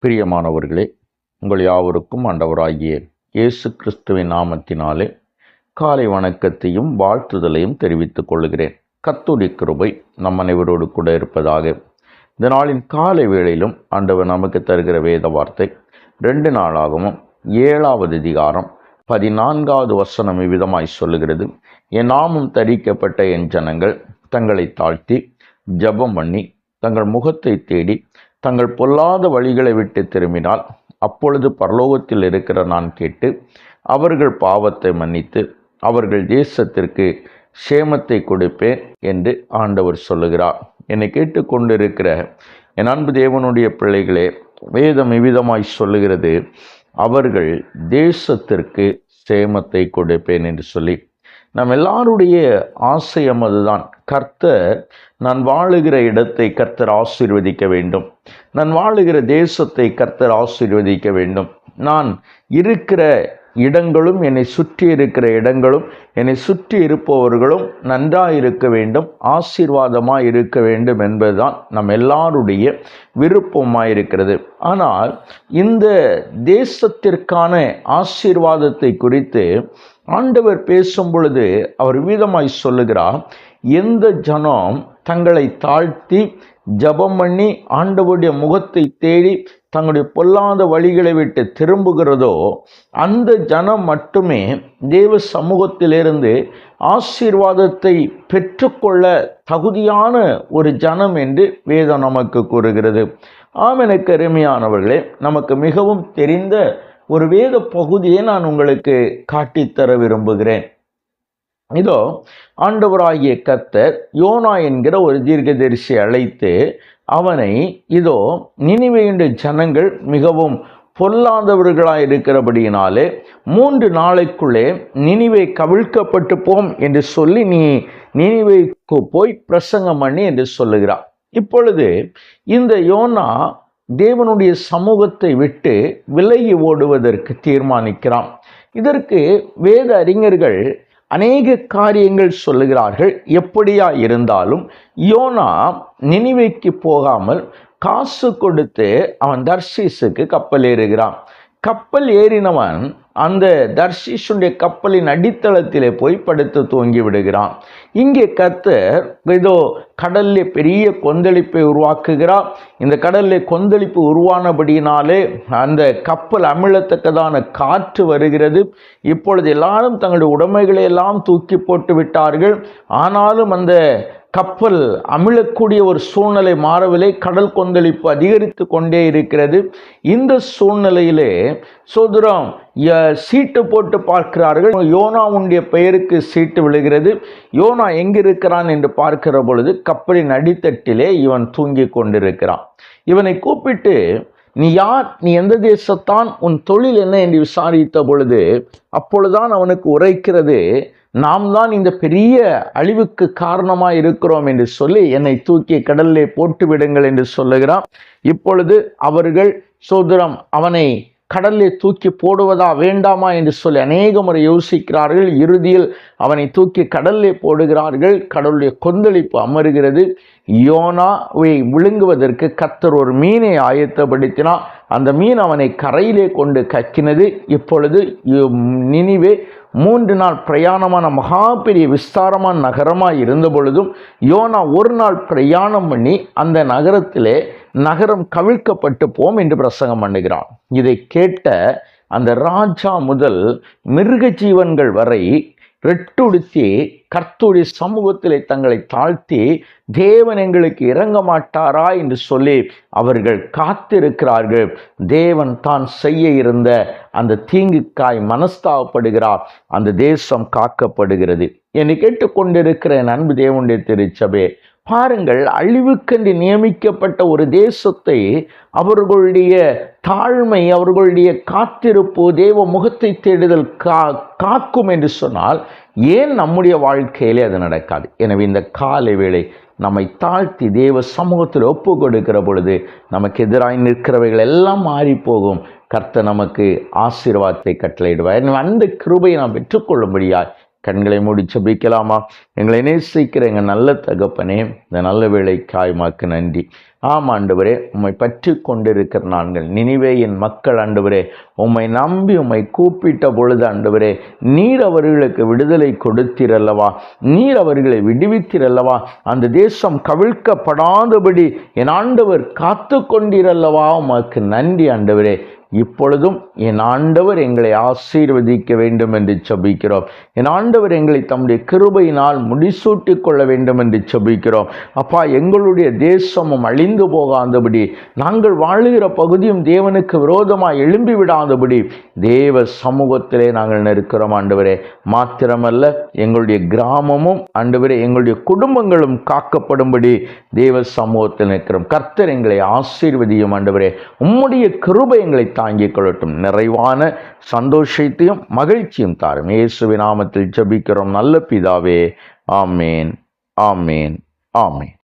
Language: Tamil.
பிரியமானவர்களே, உங்கள் யாவருக்கும் ஆண்டவராகிய இயேசு கிறிஸ்துவின் நாமத்தினாலே காலை வணக்கத்தையும் வாழ்த்துதலையும் தெரிவித்துக் கொள்கிறேன். கர்த்தருடைய கிருபை நம் அனைவரோடு கூட இருப்பதாக. இந்த நாளின் காலை வேளையிலும் ஆண்டவர் நமக்கு தருகிற வேத வார்த்தை 2 நாளாகவும் 7வது அதிகாரம் 14வது வசனம் இவ்விதமாய் சொல்லுகிறது. என் நாமம் தரிக்கப்பட்ட என் ஜனங்கள் தங்களை தாழ்த்தி ஜெபம் பண்ணி தங்கள் முகத்தை தேடி தங்கள் பொல்லாத வழிகளை விட்டு திரும்பினால் அப்பொழுது பரலோகத்தில் இருக்கிற நான் கேட்டு அவர்கள் பாவத்தை மன்னித்து அவர்கள் தேசத்திற்கு சேமத்தை கொடுப்பேன் என்று ஆண்டவர் சொல்லுகிறார். என்னை கேட்டுக்கொண்டிருக்கிற என் அன்பு தேவனுடைய பிள்ளைகளே, வேதம் இவ்விதமாய் சொல்லுகிறது, அவர்கள் தேசத்திற்கு சேமத்தை கொடுப்பேன் என்று சொல்லி. நம் எல்லாருடைய ஆசையம் அதுதான். கர்த்தர் நான் வாழுகிற இடத்தை கர்த்தர் ஆசீர்வதிக்க வேண்டும், நான் வாழுகிற தேசத்தை கர்த்தர் ஆசீர்வதிக்க வேண்டும், நான் இருக்கிற இடங்களும் என்னை சுற்றி இருக்கிற இடங்களும் என்னை சுற்றி இருப்பவர்களும் நன்றாக இருக்க வேண்டும், ஆசீர்வாதமாக இருக்க வேண்டும் என்பதுதான் நம் எல்லாருடைய விருப்பமாக இருக்கிறது. ஆனால் இந்த தேசத்திற்கான ஆசீர்வாதத்தை குறித்து ஆண்டவர் பேசும் பொழுது அவர் விதமாய் சொல்லுகிறார், எந்த ஜனம் தங்களை தாழ்த்தி ஜெபம் பண்ணி ஆண்டவருடைய முகத்தை தேடி தங்களுடைய பொல்லாத வழிகளை விட்டு திரும்புகிறதோ அந்த ஜனம் மட்டுமே தேவ சமூகத்திலிருந்து ஆசீர்வாதத்தை பெற்றுக்கொள்ள தகுதியான ஒரு ஜனம் என்று வேதம் நமக்கு கூறுகிறது. எனக்கு அருமையானவர்களே, நமக்கு மிகவும் தெரிந்த ஒரு வேத பகுதியை நான் உங்களுக்கு காட்டித்தர விரும்புகிறேன். இதோ ஆண்டவராகிய கர்த்தர் யோனா என்கிற ஒரு தீர்க்கதரிசி அழைத்து அவனை, இதோ நினிவேயுடைய ஜனங்கள் மிகவும் பொல்லாதவர்களாக இருக்கிறபடியினாலே 3 நாளைக்குள்ளே நினிவே கவிழ்க்கப்பட்டு போம் என்று சொல்லி நீ நினிவேக்கு போய் பிரசங்கம் பண்ணி என்று சொல்லுகிறார். இப்பொழுது இந்த யோனா தேவனுடைய சமூகத்தை விட்டு விலகி ஓடுவதற்கு தீர்மானிக்கிறான். இதற்கு வேத அறிஞர்கள் அநேக காரியங்கள் சொல்லுகிறார்கள். எப்படியா இருந்தாலும் யோனா நினிவேக்கு போகாமல் காசு கொடுத்து அவன் தர்ஷீசுக்கு கப்பல் ஏறுகிறான். கப்பல் ஏறினவன் அந்த தர்ஷீஷுடைய கப்பலின் அடித்தளத்திலே போய் படுத்து தூங்கி விடுகிறான். இங்கே கர்த்தர் ஏதோ கடல்ல பெரிய கொந்தளிப்பை உருவாக்குகிறார். இந்த கடல்ல கொந்தளிப்பு உருவானபடியினாலே அந்த கப்பல் அமிழத்தக்கதான காற்று வருகிறது. இப்பொழுது எல்லாரும் தங்களுடைய உடைமைகளை எல்லாம் தூக்கி போட்டு விட்டார்கள். ஆனாலும் அந்த கப்பல் அமிழக்கூடிய ஒரு சூழ்நிலை மாறவில்லை. கடல் கொந்தளிப்பு அதிகரித்து கொண்டே இருக்கிறது. இந்த சூழ்நிலையிலே சோதரம் சீட்டு போட்டு பார்க்கிறார்கள். யோனாவுடைய பெயருக்கு சீட்டு விழுகிறது. யோனா எங்கிருக்கிறான் என்று பார்க்கிற பொழுது கப்பலின் அடித்தட்டிலே இவன் தூங்கி கொண்டிருக்கிறான். இவனை கூப்பிட்டு, நீ யார், நீ எந்த தேசத்தான், உன் தொழில் என்ன என்று விசாரித்த பொழுது அப்பொழுதுதான் அவனுக்கு உரைக்கிறது, நாம் தான் இந்த பெரிய அழிவுக்கு காரணமாக இருக்கிறோம் என்று சொல்லி என்னை தூக்கி கடலிலே போட்டு விடுங்கள் என்று சொல்லுகிறான். இப்பொழுது அவர்கள் சோதரம் அவனை கடலிலே தூக்கி போடுவதா வேண்டாமா என்று சொல்லி அநேக முறை யோசிக்கிறார்கள். இறுதியில் அவனை தூக்கி கடலிலே போடுகிறார்கள். கடலுடைய கொந்தளிப்பு அமருகிறது. யோனாவை விழுங்குவதற்கு கர்த்தர் ஒரு மீனை ஆயத்தப்படுத்தினார். அந்த மீன் அவனை கரையிலே கொண்டு கக்கினது. இப்பொழுது நினிவே 3 நாள் பிரயாணமான மகா பெரிய விஸ்தாரமான நகரமாக இருந்த பொழுதும் யோனா 1 நாள் பிரயாணம் பண்ணி அந்த நகரத்திலே நகரம் கவிழ்க்கப்பட்டு போம் என்று பிரசங்கம் பண்ணுகிறான். இதை கேட்ட அந்த ராஜா முதல் மிருக ஜீவன்கள் வரை ரெட்டுடுத்தி கர்த்தருடைய சமூகத்திலே தங்களை தாழ்த்தி, தேவன் எங்களுக்கு இறங்க மாட்டாரா என்று சொல்லி அவர்கள் காத்திருக்கிறார்கள். தேவன் தான் செய்ய இருந்த அந்த தீங்குக்காய் மனஸ்தாபப்படுகிறார். அந்த தேசம் காக்கப்படுகிறது. என்னை கேட்டுக்கொண்டிருக்கிற என் அன்பு தேவனுடைய திருச்சபை, பாருங்கள், அழிவுக்கென்று நியமிக்கப்பட்ட ஒரு தேசத்தை அவர்களுடைய தாழ்மை, அவர்களுடைய காத்திருப்பு, தேவ முகத்தை தேடுதல் காக்கும் என்று சொன்னால் ஏன் நம்முடைய வாழ்க்கையிலே அது நடக்காது? எனவே இந்த காலை வேளை நம்மை தாழ்த்தி தேவ சமூகத்தில் ஒப்பு கொடுக்கிற பொழுது நமக்கு எதிராக நிற்கிறவைகள் எல்லாம் மாறி போகும். கர்த்தர் நமக்கு ஆசீர்வாதத்தை கட்டளையிடுவார். அந்த கிருபையை நாம் பெற்றுக்கொள்ளும்படியாய் கண்களை மூடி ஜெபிக்கலாமா? எங்களை நேசிக்கிற எங்கள் நல்ல தகப்பனே, இந்த நல்ல வேளைக்காய் உமக்கு நன்றி. ஆண்டவரே, உம்மை பற்றி கொண்டிருக்கிற நாங்கள் நினிவேயின் மக்கள் ஆண்டவரே, உம்மை நம்பி உம்மை கூப்பிட்ட பொழுது ஆண்டவரே, நீர் அவர்களுக்கு விடுதலை கொடுத்தீரல்லவா, நீர் அவர்களை விடுவித்தீரல்லவா, அந்த தேசம் கவிழ்க்கப்படாதபடி என் ஆண்டவர் காத்து கொண்டீரல்லவா, உமக்கு நன்றி ஆண்டவரே. இப்பொழுதும் என் ஆண்டவர் எங்களை ஆசீர்வதிக்க வேண்டும் என்று ஜெபிக்கிறோம். என் ஆண்டவர் எங்களை தம்முடைய கிருபையினால் முடிசூட்டிக் கொள்ள வேண்டும் என்று ஜெபிக்கிறோம். அப்பா, எங்களுடைய தேசமும் அழிந்து போகாதபடி, நாங்கள் வாழுகிற பகுதியும் தேவனுக்கு விரோதமாக எழும்பி விடாதபடி தேவ சமூகத்திலே நாங்கள் நிற்கிறோம் ஆண்டவரே. மாத்திரமல்ல, எங்களுடைய கிராமமும் ஆண்டவரே, எங்களுடைய குடும்பங்களும் காக்கப்படும்படி தேவ சமூகத்தில் நிற்கிறோம். கர்த்தர் எங்களை ஆசீர்வதியும் ஆண்டவரே. உம்முடைய கிருபை எங்களை தாங்கிக் கொள்ளட்டும். நிறைவான சந்தோஷத்தையும் மகிழ்ச்சியும் தாரும். இயேசுவின் நாமத்தில் ஜெபிக்கிறோம் நல்ல பிதாவே. ஆமேன், ஆமேன், ஆமேன்.